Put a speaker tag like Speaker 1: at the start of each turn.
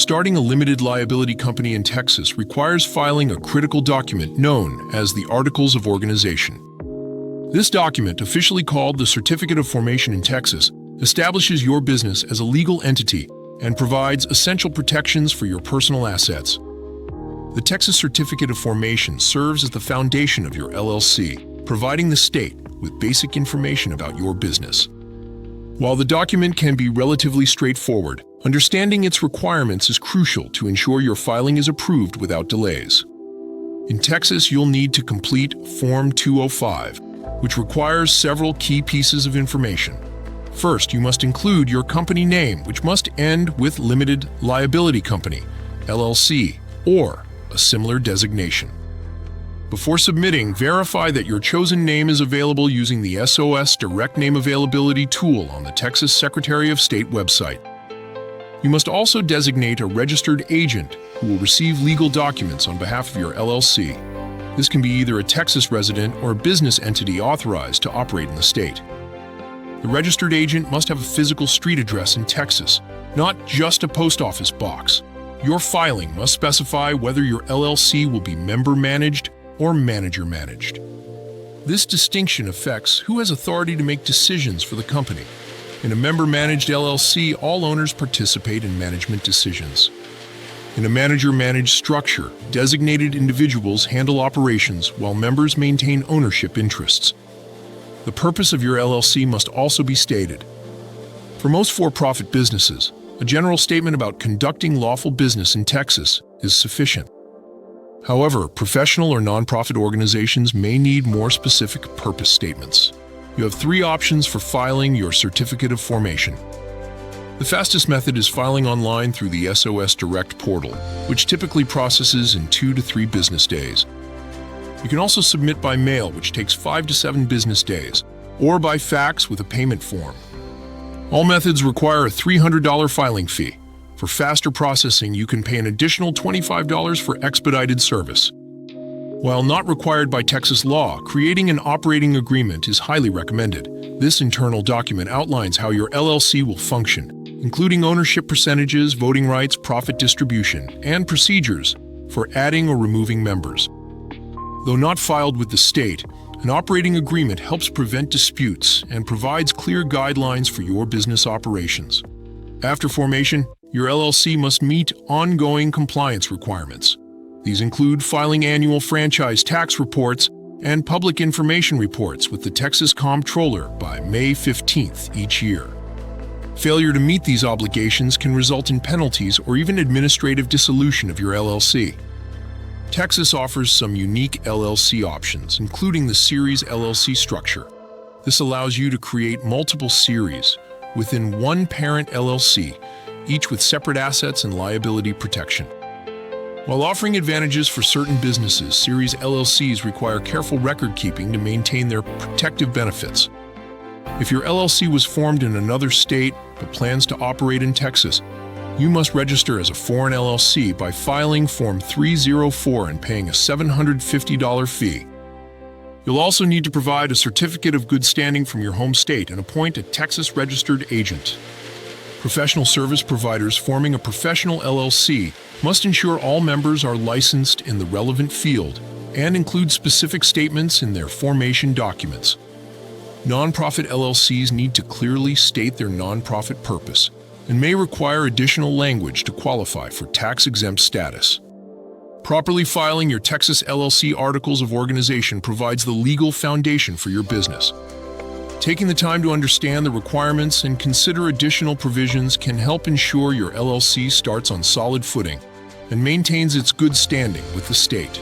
Speaker 1: Starting a limited liability company in Texas requires filing a critical document known as the Articles of Organization. This document, officially called the Certificate of Formation in Texas, establishes your business as a legal entity and provides essential protections for your personal assets. The Texas Certificate of Formation serves as the foundation of your LLC, providing the state with basic information about your business. While the document can be relatively straightforward, understanding its requirements is crucial to ensure your filing is approved without delays. In Texas, you'll need to complete Form 205, which requires several key pieces of information. First, you must include your company name, which must end with Limited Liability Company, LLC, or a similar designation. Before submitting, verify that your chosen name is available using the SOS Direct Name Availability tool on the Texas Secretary of State website. You must also designate a registered agent who will receive legal documents on behalf of your LLC. This can be either a Texas resident or a business entity authorized to operate in the state. The registered agent must have a physical street address in Texas, not just a post office box. Your filing must specify whether your LLC will be member-managed or manager-managed. This distinction affects who has authority to make decisions for the company. In a member-managed LLC, all owners participate in management decisions. In a manager-managed structure, designated individuals handle operations while members maintain ownership interests. The purpose of your LLC must also be stated. For most for-profit businesses, a general statement about conducting lawful business in Texas is sufficient. However, professional or nonprofit organizations may need more specific purpose statements. You have 3 options for filing your Certificate of Formation. The fastest method is filing online through the SOS Direct portal, which typically processes in 2 to 3 business days. You can also submit by mail, which takes 5 to 7 business days, or by fax with a payment form. All methods require a $300 filing fee. For faster processing, you can pay an additional $25 for expedited service. While not required by Texas law, creating an operating agreement is highly recommended. This internal document outlines how your LLC will function, including ownership percentages, voting rights, profit distribution, and procedures for adding or removing members. Though not filed with the state, an operating agreement helps prevent disputes and provides clear guidelines for your business operations. After formation, your LLC must meet ongoing compliance requirements. These include filing annual franchise tax reports and public information reports with the Texas Comptroller by May 15th each year. Failure to meet these obligations can result in penalties or even administrative dissolution of your LLC. Texas offers some unique LLC options, including the Series LLC structure. This allows you to create multiple series within one parent LLC, each with separate assets and liability protection. While offering advantages for certain businesses, Series LLCs require careful record keeping to maintain their protective benefits. If your LLC was formed in another state but plans to operate in Texas, you must register as a foreign LLC by filing Form 304 and paying a $750 fee. You'll also need to provide a certificate of good standing from your home state and appoint a Texas registered agent. Professional service providers forming a professional LLC must ensure all members are licensed in the relevant field and include specific statements in their formation documents. Nonprofit LLCs need to clearly state their nonprofit purpose and may require additional language to qualify for tax-exempt status. Properly filing your Texas LLC Articles of Organization provides the legal foundation for your business. Taking the time to understand the requirements and consider additional provisions can help ensure your LLC starts on solid footing and maintains its good standing with the state.